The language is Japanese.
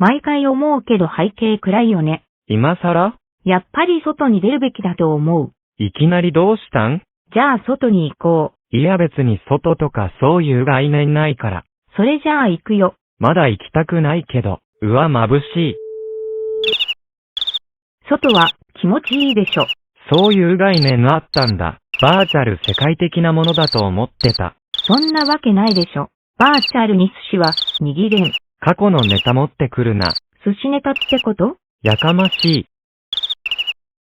毎回思うけど背景暗いよね。今更？やっぱり外に出るべきだと思う。いきなりどうしたん？じゃあ外に行こいや別に外とかそういう概念ないから。う。それじゃあ行くよ。まだ行きたくないけど、うわ眩しい。外は気持ちいいでしょ。そういう概念あったんだ。バーチャル世界的なものだと思ってた。そんなわけないでしょ。バーチャルに寿司は握れん。過去のネタ持ってくるな。寿司ネタってこと？やかましい。